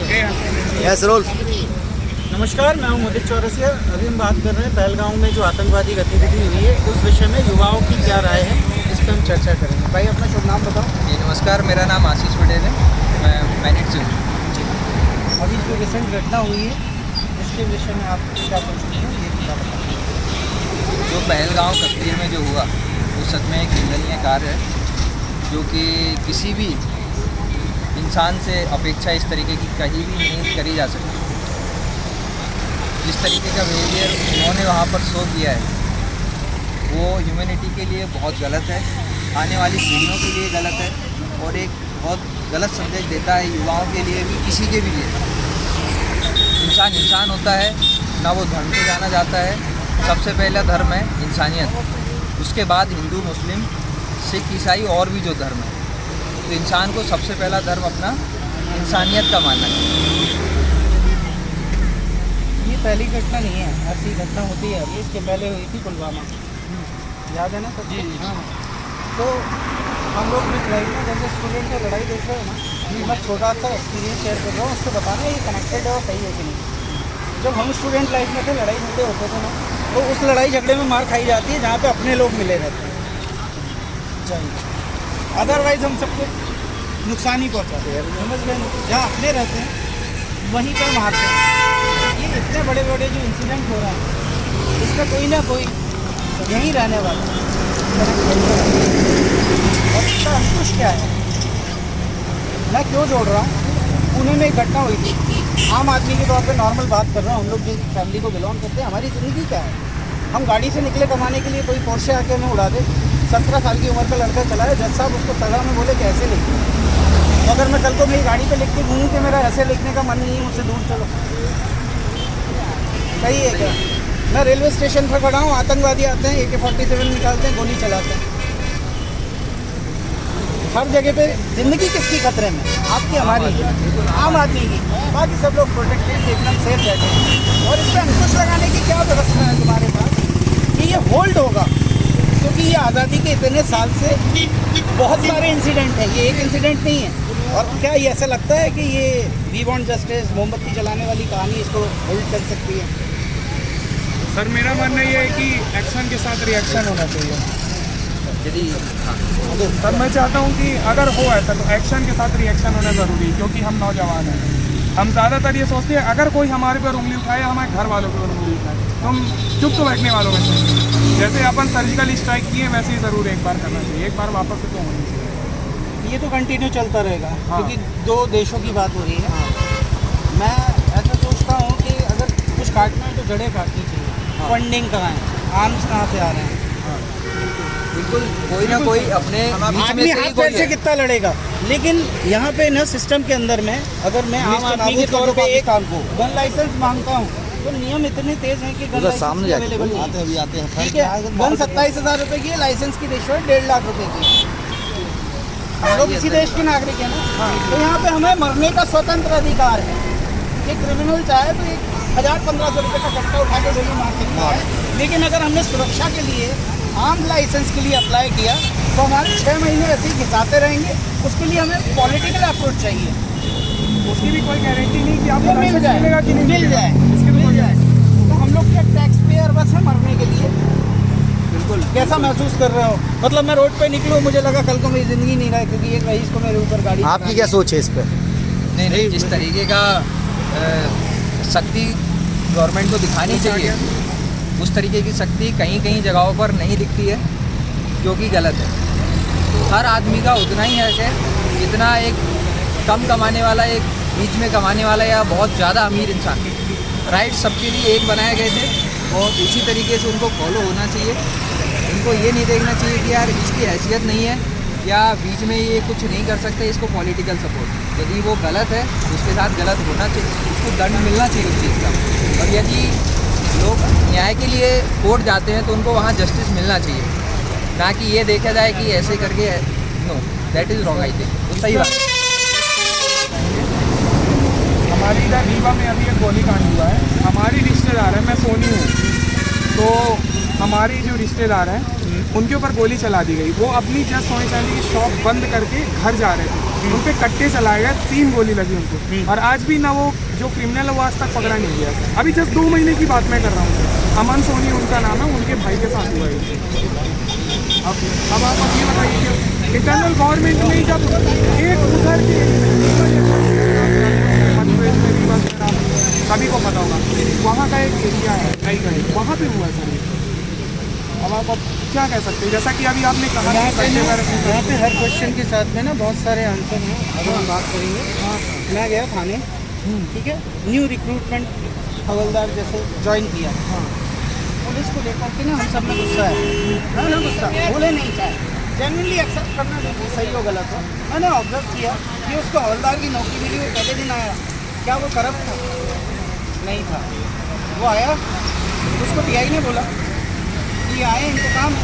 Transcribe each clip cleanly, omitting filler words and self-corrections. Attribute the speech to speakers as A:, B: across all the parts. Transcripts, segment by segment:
A: Yes role.
B: नमस्कार, मैं हूं मोदित चौरसिया। अभी हम बात कर रहे हैं पहलगांव में जो आतंकवादी गतिविधि हुई है उस विषय में युवाओं की क्या राय है, इस पर हम चर्चा करेंगे। भाई अपना शुभ नाम बताओ।
C: जी नमस्कार, मेरा नाम आशीष पटेल है, मैं मैनेट से हूँ।
B: अभी जो रिसेंट घटना हुई है इसके विषय में आप क्या सोचते हैं, ये क्या बताओ।
C: जो पहलगांव कश्मीर में जो हुआ वो सच में एक निंदनीय कार्य है, जो कि किसी भी इंसान से अपेक्षा इस तरीके की कहीं भी नहीं करी जा सकती। जिस तरीके का बिहेवियर उन्होंने वहाँ पर शो किया है वो ह्यूमैनिटी के लिए बहुत गलत है, आने वाली पीढ़ियों के लिए गलत है और एक बहुत गलत संदेश देता है युवाओं के लिए भी, किसी के भी लिए। इंसान इंसान होता है, ना वो धर्म से जाना जाता है। सबसे पहला धर्म है इंसानियत, उसके बाद हिंदू, मुस्लिम, सिख, ईसाई और भी जो धर्म है। तो इंसान को सबसे पहला धर्म अपना इंसानियत का मानना चाहिए।
B: ये पहली घटना नहीं है, ऐसी घटना होती है। अभी इसके पहले हुई थी पुलवामा, याद है ना सब? जी हाँ। तो हम लोग इस लाइफ में जैसे स्टूडेंट से लड़ाई देख रहे हो ना, मैं छोटा सा एक्सपीरियंस शेयर कर रहा हूँ, उससे बताना ये कनेक्टेड है और सही है कि नहीं। जब हम स्टूडेंट लाइफ में थे, लड़ाई झगड़े होते थे ना, तो उस लड़ाई झगड़े में मार खाई जाती है जहाँ पे अपने लोग मिले रहते हैं। अदरवाइज हम सबको नुकसान ही पहुँचाते हैं, समझ गए। जहाँ अपने रहते हैं वहीं पर मारते हैं। ये इतने बड़े बड़े जो इंसिडेंट हो रहा है इसका कोई ना कोई यहीं रहने वाला और इसका अंकुश क्या है, मैं क्यों जोड़ रहा हूँ। पुणे में एक घटना हुई थी। आम आदमी के तौर पे नॉर्मल बात कर रहा हूँ, हम लोग जिस फैमिली को बिलोंग करते हैं, हमारी ज़िंदगी क्या है। हम गाड़ी से निकले कमाने के लिए, कोई पोर्शे आके हमें उड़ा दे। 17 साल की उम्र का लड़का चलाए, जज साहब उसको सजा में बोले कि ऐसे लिखो। तो अगर मैं कल को मेरी गाड़ी पे लिख के घूमूँ कि मेरा ऐसे लिखने का मन नहीं है, मुझसे दूर चलो, सही है क्या? मैं रेलवे स्टेशन पर खड़ा हूँ, आतंकवादी आते हैं, AK-47 निकालते हैं, गोली चलाते हैं। हर जगह पे ज़िंदगी किसकी खतरे में? आपकी, हमारी, आम आदमी की। बाकी सब लोग प्रोटेक्टेड, एकदम सेफ रहते हैं। और इस पर अंकुश लगाने की क्या व्यवस्था है तुम्हारे पास कि ये होल्ड होगा? क्योंकि ये आज़ादी के इतने साल से बहुत सारे इंसिडेंट हैं, ये एक इंसिडेंट नहीं है। और क्या ये ऐसा लगता है कि ये वी वांट जस्टिस, मोमबत्ती जलाने वाली कहानी इसको होल्ड कर सकती है?
D: सर मेरा मानना ये है कि एक्शन के साथ रिएक्शन होना चाहिए।
C: यदि
D: सर मैं चाहता हूँ कि अगर हो ऐसा तो एक्शन के साथ रिएक्शन होना ज़रूरी है, क्योंकि हम नौजवान हैं। हम ज़्यादातर ये सोचते हैं अगर कोई हमारे पर उंगली उठाए, हमारे घर वालों के ऊपर उंगली उठाए तो हम चुप तो बैठने वालों में से। जैसे अपन सर्जिकल स्ट्राइक किए वैसे ही ज़रूर एक बार करना चाहिए, एक बार वापस से तो होनी चाहिए।
B: ये तो कंटिन्यू चलता रहेगा।
D: हाँ।
B: क्योंकि दो देशों की बात हो रही है। मैं ऐसा सोचता हूँ कि अगर कुछ काटना है तो जड़ें काटनी चाहिए। फंडिंग कहाँ है, आर्म्स कहाँ से आ रहे हैं?
C: बिल्कुल कोई ना कोई अपने बीच में
B: आदमी
C: से
B: हाथ
C: ही
B: पैर
C: कोई
B: से
C: है।
B: कितना लड़ेगा। लेकिन यहाँ पे ना सिस्टम के अंदर में अगर मैं आम आदमी के तौर पे एक गन लाइसेंस मांगता हूँ तो नियम इतने तेज हैं कि गन लाइसेंस अवेलेबल नहीं है। ठीक है, गन 27,000 रुपये की है, लाइसेंस की रेशो है 1.5 लाख रुपए की। हम लोग इसी देश के नागरिक हैं ना, तो यहाँ पे हमें मरने का स्वतंत्र अधिकार है। ये क्रिमिनल चाहे तो 1,000-1,500 रुपये का कट्टा उठा के गोली मार सकता है। लेकिन अगर हमने सुरक्षा के लिए आर्म लाइसेंस के लिए अप्लाई किया तो हमारे 6 महीने ऐसे ही घिसाते रहेंगे। उसके लिए हमें पॉलिटिकल अप्रोच चाहिए।
D: उसकी भी कोई गारंटी नहीं कि आपको
B: मिल
D: लाइसेंस
B: जाए,
D: मिलेगा कि नहीं
B: मिल जाए,
D: इसकी भी
B: मिल जाए। तो हम लोग क्या टैक्स पेयर बस है मरने के लिए?
C: बिल्कुल
B: कैसा महसूस कर रहे हो? मतलब मैं रोड पे निकलूँ, मुझे लगा कल को मेरी ज़िंदगी नहीं रहा क्योंकि एक रईस को मेरे ऊपर गाड़ी।
A: आपकी क्या सोच है इस पर?
C: नहीं, जिस तरीके का सख्ती गवर्नमेंट को दिखानी चाहिए, उस तरीके की सख्ती कहीं कहीं जगहों पर नहीं दिखती है, जो कि गलत है। हर आदमी का उतना ही हक है जितना एक कम कमाने वाला, एक बीच में कमाने वाला या बहुत ज़्यादा अमीर इंसान। राइट सबके लिए एक बनाए गए थे और उसी तरीके से उनको फॉलो होना चाहिए। इनको ये नहीं देखना चाहिए कि यार इसकी हैसियत नहीं है या बीच में ये कुछ नहीं कर सकते, इसको पॉलिटिकल सपोर्ट। यदि वो गलत है उसके साथ गलत होना चाहिए, उसको दंड मिलना चाहिए उस चीज़ का। और यदि लोग न्याय के लिए कोर्ट जाते हैं तो उनको वहाँ जस्टिस मिलना चाहिए, ना कि ये देखा जाए कि ऐसे करके no, that is wrong. I think तो सही बात।
D: हमारे इधर रीवा में अभी एक गोली कांड हुआ है। हमारी रिश्तेदार है, मैं सोनी हूँ, तो हमारी जो रिश्तेदार हैं उनके ऊपर गोली चला दी गई। वो अपनी जस्ट सोने चांदी की शॉप बंद करके घर जा रहे थे। उन पे कट्टे चलाए गए, 3 गोली लगी उनको, और आज भी ना वो जो क्रिमिनल है वो आज तक पकड़ा नहीं गया। अभी जस्ट 2 महीने की बात मैं कर रहा हूँ, अमन सोनी उनका नाम है, उनके भाई के साथ हुआ है। अब आप ये बताइए कि इंटरनल गवर्नमेंट में जब एक उधर के सभी को पता होगा, वहाँ का एक एरिया है कहीं कहीं, वहाँ पे हुआ है सर। अब आप क्या कह सकते हैं, जैसा कि अभी आपने कहा
B: यहाँ पे हर क्वेश्चन के साथ में ना बहुत सारे आंसर हैं। अगर हम बात करेंगे, मैं गया थाने, ठीक है, न्यू रिक्रूटमेंट हवलदार जैसे ज्वाइन किया, पुलिस को लेकर के ना हम सब में गुस्सा है ना, गुस्सा बोले नहीं चाहे, जेन्युइनली एक्सेप्ट करना नहीं, सही हो गलत हो। मैंने ऑब्जर्व किया कि उसको हवलदार की नौकरी मिली, वो पहले दिन आया, क्या वो करप्ट था? नहीं था। वो आया, उसको टीआई ने बोला कि आए, इनको काम है,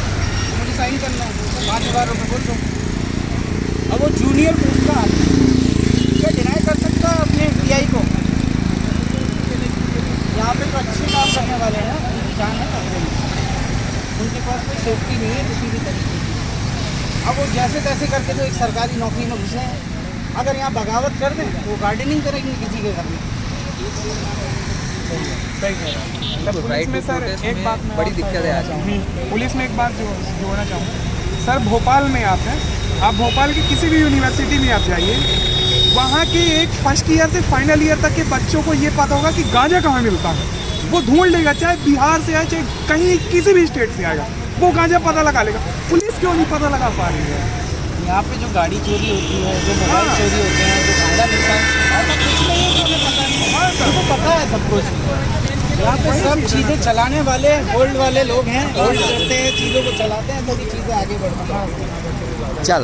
B: मुझे साइन करना है, 5,000 रुपये बोल दो। अब वो जूनियर पोस्ट का आदमी क्या डिनाई कर सकता है अपने टीआई को? यहाँ पे तो अच्छे काम करने वाले हैं, उनकी जान है खतरे में, उनके पास कोई सेफ्टी नहीं है किसी भी तरीके की। अब वो जैसे तैसे करके तो एक सरकारी नौकरी में घुसे हैं, अगर यहाँ बगावत कर दें तो वो गार्डनिंग करेंगे किसी के घर में।
D: पुलिस में सर एक बात
C: बड़ी दिक्कत है आज।
D: पुलिस में एक बात जोड़ना चाहूँगा सर, भोपाल में आप हैं, आप भोपाल की किसी भी यूनिवर्सिटी में आप जाइए, वहाँ के एक फर्स्ट ईयर से फाइनल ईयर तक के बच्चों को ये पता होगा कि गांजा कहाँ मिलता है। वो ढूंढ लेगा, चाहे बिहार से आए, चाहे कहीं किसी भी स्टेट से आएगा, वो गांजा पता लगा लेगा। पुलिस क्यों नहीं पता लगा पा रही है?
B: यहाँ पे जो गाड़ी चोरी होती है, जो मोबाइल चोरी होते हैं, जो गांजा मिलता है, ऐसा कुछ नहीं है कि उन्हें पता नहीं, उनको पता है सब कुछ। यहाँ पे सब चीज़ें चलाने वाले होल्ड वाले लोग हैं, होल्ड करते हैं, चीज़ों को चलाते हैं, तभी चीज़ें आगे बढ़ती हैं।
C: चल